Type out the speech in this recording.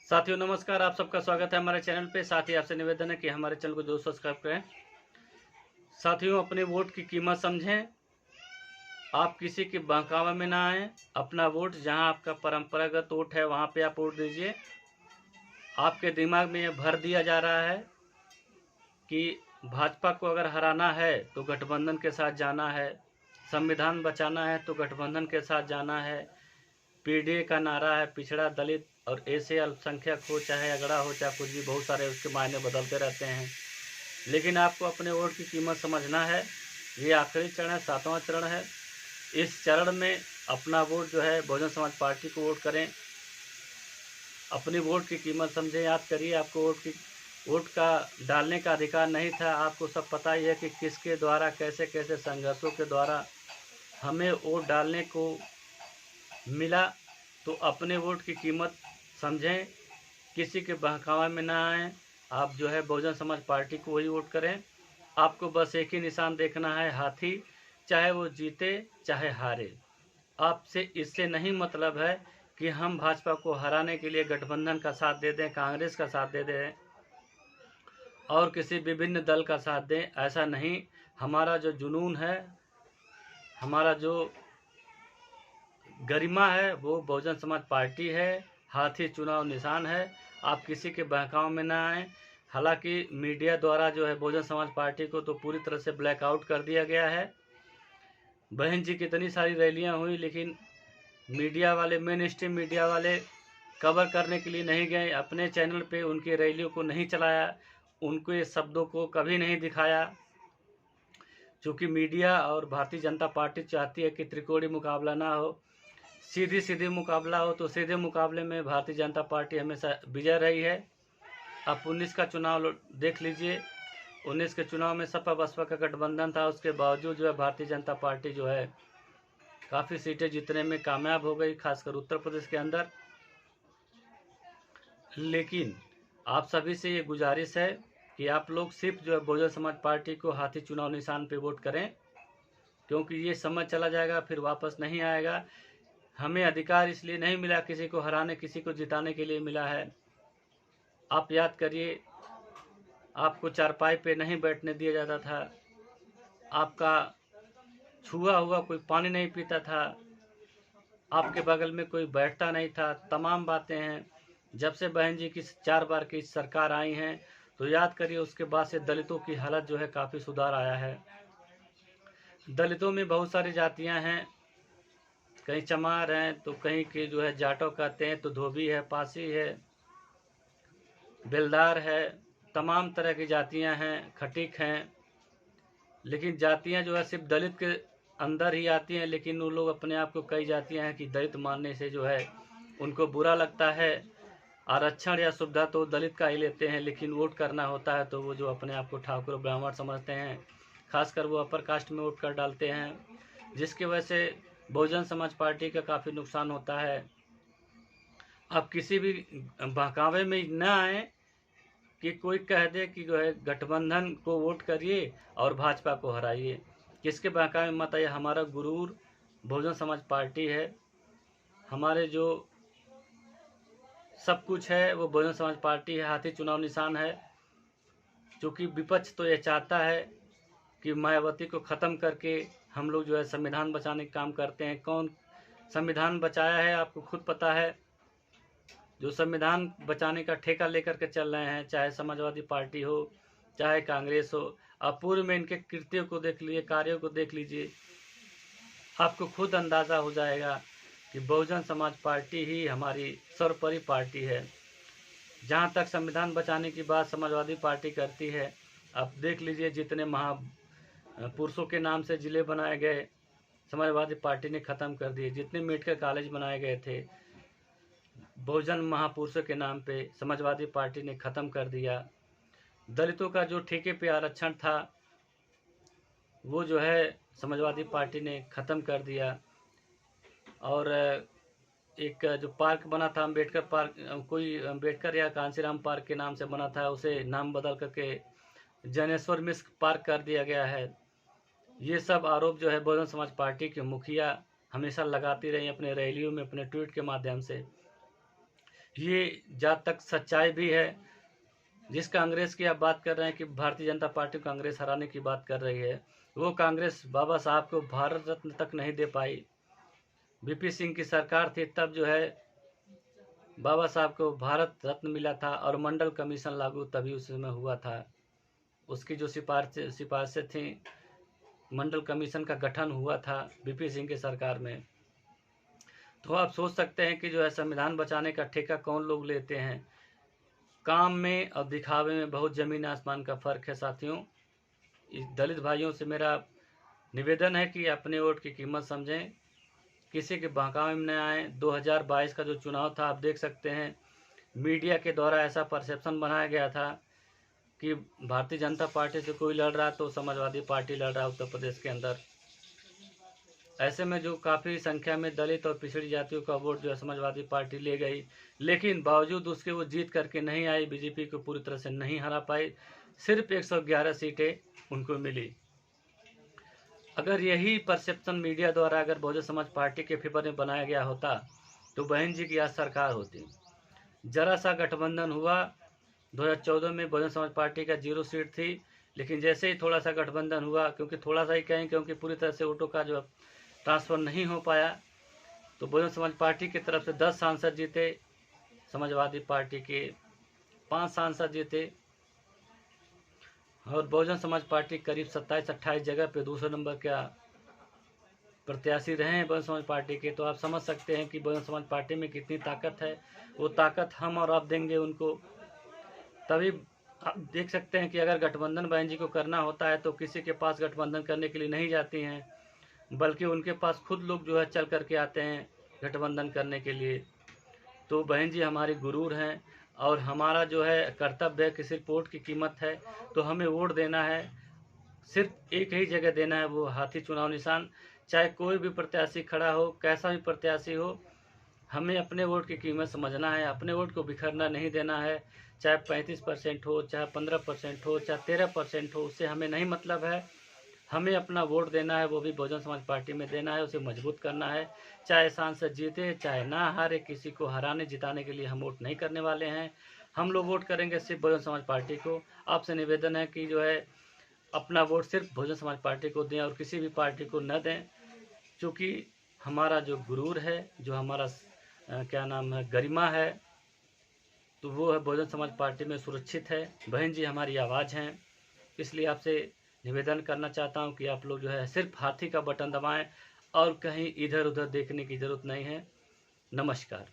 साथियों नमस्कार, आप सबका स्वागत है हमारे चैनल पे। साथ ही आपसे निवेदन है कि हमारे चैनल को जरूर सब्सक्राइब करें। साथियों, अपने वोट की कीमत समझें। आप किसी के बहकावे में ना आए। अपना वोट, जहां आपका परंपरागत वोट है वहां पे आप वोट दीजिए। आपके दिमाग में ये भर दिया जा रहा है कि भाजपा को अगर हराना है तो गठबंधन के साथ जाना है, संविधान बचाना है तो गठबंधन के साथ जाना है। पीडीए का नारा है, पिछड़ा, दलित और ऐसे अल्पसंख्यक हो, चाहे अगड़ा हो, चाहे कुछ भी, बहुत सारे उसके मायने बदलते रहते हैं। लेकिन आपको अपने वोट की कीमत समझना है। ये आखिरी चरण है, 7वां चरण है। इस चरण में अपना वोट जो है बहुजन समाज पार्टी को वोट करें। अपनी वोट की कीमत समझें। याद करिए, आपको वोट का डालने का अधिकार नहीं था। आपको सब पता ही है कि किसके द्वारा, कैसे कैसे संघर्षों के द्वारा हमें वोट डालने को मिला। तो अपने वोट की कीमत समझें, किसी के बहकावे में ना आएँ। आप जो है बहुजन समाज पार्टी को वही वोट करें। आपको बस एक ही निशान देखना है, हाथी, चाहे वो जीते चाहे हारे। आपसे इससे नहीं मतलब है कि हम भाजपा को हराने के लिए गठबंधन का साथ दे दें, कांग्रेस का साथ दे दें और किसी विभिन्न दल का साथ दें। ऐसा नहीं। हमारा जो जुनून है, हमारा जो गरिमा है, वो बहुजन समाज पार्टी है। हाथी चुनाव निशान है। आप किसी के बहकाव में ना आए। हालांकि मीडिया द्वारा जो है बहुजन समाज पार्टी को तो पूरी तरह से ब्लैकआउट कर दिया गया है। बहन जी की इतनी सारी रैलियां हुई, लेकिन मीडिया वाले, मेन स्ट्रीम मीडिया वाले कवर करने के लिए नहीं गए। अपने चैनल पे उनकी रैलियों को नहीं चलाया, उनके शब्दों को कभी नहीं दिखाया। चूँकि मीडिया और भारतीय जनता पार्टी चाहती है कि त्रिकोणीय मुकाबला ना हो, सीधी मुकाबला हो। तो सीधे मुकाबले में भारतीय जनता पार्टी हमेशा विजय रही है। आप 19 का चुनाव देख लीजिए। 19 के चुनाव में सपा बसपा का गठबंधन था, उसके बावजूद जो है भारतीय जनता पार्टी जो है काफ़ी सीटें जीतने में कामयाब हो गई, खासकर उत्तर प्रदेश के अंदर। लेकिन आप सभी से ये गुजारिश है कि आप लोग सिर्फ जो है बहुजन समाज पार्टी को हाथी चुनाव निशान पे वोट करें, क्योंकि ये समय चला जाएगा, फिर वापस नहीं आएगा। हमें अधिकार इसलिए नहीं मिला किसी को हराने, किसी को जिताने के लिए मिला है। आप याद करिए, आपको चारपाई पे नहीं बैठने दिया जाता था, आपका छुआ हुआ कोई पानी नहीं पीता था, आपके बगल में कोई बैठता नहीं था। तमाम बातें हैं। जब से बहन जी की 4 बार की सरकार आई हैं, तो याद करिए उसके बाद से दलितों की हालत जो है काफ़ी सुधार आया है। दलितों में बहुत सारी जातियां हैं, कहीं चमार हैं तो कहीं के जो है जाटो कहते हैं, तो धोबी है, पासी है, बेलदार है, तमाम तरह की जातियां हैं, खटीक हैं। लेकिन जातियां जो है सिर्फ दलित के अंदर ही आती हैं, लेकिन वो लोग अपने आप को, कई जातियां हैं कि दलित मानने से जो है उनको बुरा लगता है। आरक्षण या सुविधा तो दलित का ही लेते हैं, लेकिन वोट करना होता है तो वो जो अपने आप को ठाकुर ब्राह्मण समझते हैं, खासकर वो अपर कास्ट में वोट कर डालते हैं, जिसकी वजह से बहुजन समाज पार्टी का काफ़ी नुकसान होता है। आप किसी भी बहकावे में न आए कि कोई कह दे कि जो है गठबंधन को वोट करिए और भाजपा को हराइए। किसके बहकावे में मत आइए। हमारा गुरूर बहुजन समाज पार्टी है। हमारे जो सब कुछ है वो बहुजन समाज पार्टी है। हाथी चुनाव निशान है। क्योंकि विपक्ष तो ये चाहता है कि मायावती को ख़त्म करके हम लोग जो है संविधान बचाने का काम करते हैं। कौन संविधान बचाया है आपको खुद पता है। जो संविधान बचाने का ठेका लेकर के चल रहे हैं, चाहे समाजवादी पार्टी हो, चाहे कांग्रेस हो, आप पूर्व में इनके कृत्यों को देख लीजिए, कार्यों को देख लीजिए, आपको खुद अंदाज़ा हो जाएगा कि बहुजन समाज पार्टी ही हमारी सर्वोपरि पार्टी है। जहाँ तक संविधान बचाने की बात समाजवादी पार्टी करती है, आप देख लीजिए जितने महापुरुषों के नाम से ज़िले बनाए गए, समाजवादी पार्टी ने ख़त्म कर दिए। जितने मेडिकल कॉलेज बनाए गए थे, बहुजन महापुरुषों के नाम पे समाजवादी पार्टी ने ख़त्म कर दिया। दलितों का जो ठेके पे आरक्षण था, वो जो है समाजवादी पार्टी ने ख़त्म कर दिया। और एक जो पार्क बना था अम्बेडकर पार्क, कोई अम्बेडकर या कांसीराम पार्क के नाम से बना था, उसे नाम बदल करके जनेश्वर मिश्र पार्क कर दिया गया है। ये सब आरोप जो है बहुजन समाज पार्टी के मुखिया हमेशा लगाती रही अपने रैलियों में, अपने ट्वीट के माध्यम से। ये जहाँ तक सच्चाई भी है, जिस कांग्रेस की आप बात कर रहे हैं कि भारतीय जनता पार्टी कांग्रेस हराने की बात कर रही है, वो कांग्रेस बाबा साहब को भारत रत्न तक नहीं दे पाई। वीपी सिंह की सरकार थी तब जो है बाबा साहब को भारत रत्न मिला था और मंडल कमीशन लागू तभी उस समय हुआ था। उसकी जो सिफारिशें थी, मंडल कमीशन का गठन हुआ था वीपी सिंह की सरकार में। तो आप सोच सकते हैं कि जो है संविधान बचाने का ठेका कौन लोग लेते हैं। काम में और दिखावे में बहुत ज़मीन आसमान का फ़र्क है साथियों। इस दलित भाइयों से मेरा निवेदन है कि अपने वोट की कीमत समझें, किसी के बहकावे में न आए। 2022 का जो चुनाव था आप देख सकते हैं, मीडिया के द्वारा ऐसा परसेप्शन बनाया गया था कि भारतीय जनता पार्टी से कोई लड़ रहा तो समाजवादी पार्टी लड़ रहा उत्तर प्रदेश के अंदर। ऐसे में जो काफ़ी संख्या में दलित और पिछड़ी जातियों का वोट जो है समाजवादी पार्टी ले गई, लेकिन बावजूद उसके वो जीत करके नहीं आई, बीजेपी को पूरी तरह से नहीं हरा पाई, सिर्फ 111 सीटें उनको मिली। अगर यही परसेप्शन मीडिया द्वारा अगर बहुजन समाज पार्टी के फेवर में बनाया गया होता तो बहन जी की आज सरकार होती। जरा सा गठबंधन हुआ 2014 में, बहुजन समाज पार्टी का 0 सीट थी, लेकिन जैसे ही थोड़ा सा गठबंधन हुआ, क्योंकि थोड़ा सा ही कहें क्योंकि पूरी तरह से वोटों का जो ट्रांसफ़र नहीं हो पाया, तो बहुजन समाज पार्टी की तरफ से 10 सांसद जीते, समाजवादी पार्टी के 5 सांसद जीते और बहुजन समाज पार्टी करीब 27-28 जगह पे दूसरे नंबर का प्रत्याशी रहे हैं बहुजन समाज पार्टी के। तो आप समझ सकते हैं कि बहुजन समाज पार्टी में कितनी ताकत है। वो ताकत हम और आप देंगे उनको, तभी आप देख सकते हैं कि अगर गठबंधन बहन जी को करना होता है तो किसी के पास गठबंधन करने के लिए नहीं जाती हैं, बल्कि उनके पास खुद लोग जो है चल करके आते हैं गठबंधन करने के लिए। तो बहन जी हमारी गुरूर हैं और हमारा जो है कर्तव्य है कि सिर्फ वोट की कीमत है, तो हमें वोट देना है, सिर्फ एक ही जगह देना है, वो हाथी चुनाव निशान। चाहे कोई भी प्रत्याशी खड़ा हो, कैसा भी प्रत्याशी हो, हमें अपने वोट की कीमत समझना है, अपने वोट को बिखरना नहीं देना है। चाहे 35% हो, चाहे 15% हो, चाहे 13% हो, उससे हमें नहीं मतलब है। हमें अपना वोट देना है, वो भी बहुजन समाज पार्टी में देना है, उसे मजबूत करना है। चाहे सांसद जीते चाहे ना हारे, किसी को हराने जिताने के लिए हम वोट नहीं करने वाले हैं। हम लोग वोट करेंगे सिर्फ बहुजन समाज पार्टी को। आपसे निवेदन है कि जो है अपना वोट सिर्फ बहुजन समाज पार्टी को दें और किसी भी पार्टी को न दें, क्योंकि हमारा जो गुरूर है, जो हमारा क्या नाम है, गरिमा है, तो वो है बहुजन समाज पार्टी में सुरक्षित है। बहन जी हमारी आवाज़ हैं, इसलिए आपसे निवेदन करना चाहता हूं कि आप लोग जो है सिर्फ हाथी का बटन दबाएं और कहीं इधर उधर देखने की ज़रूरत नहीं है। नमस्कार।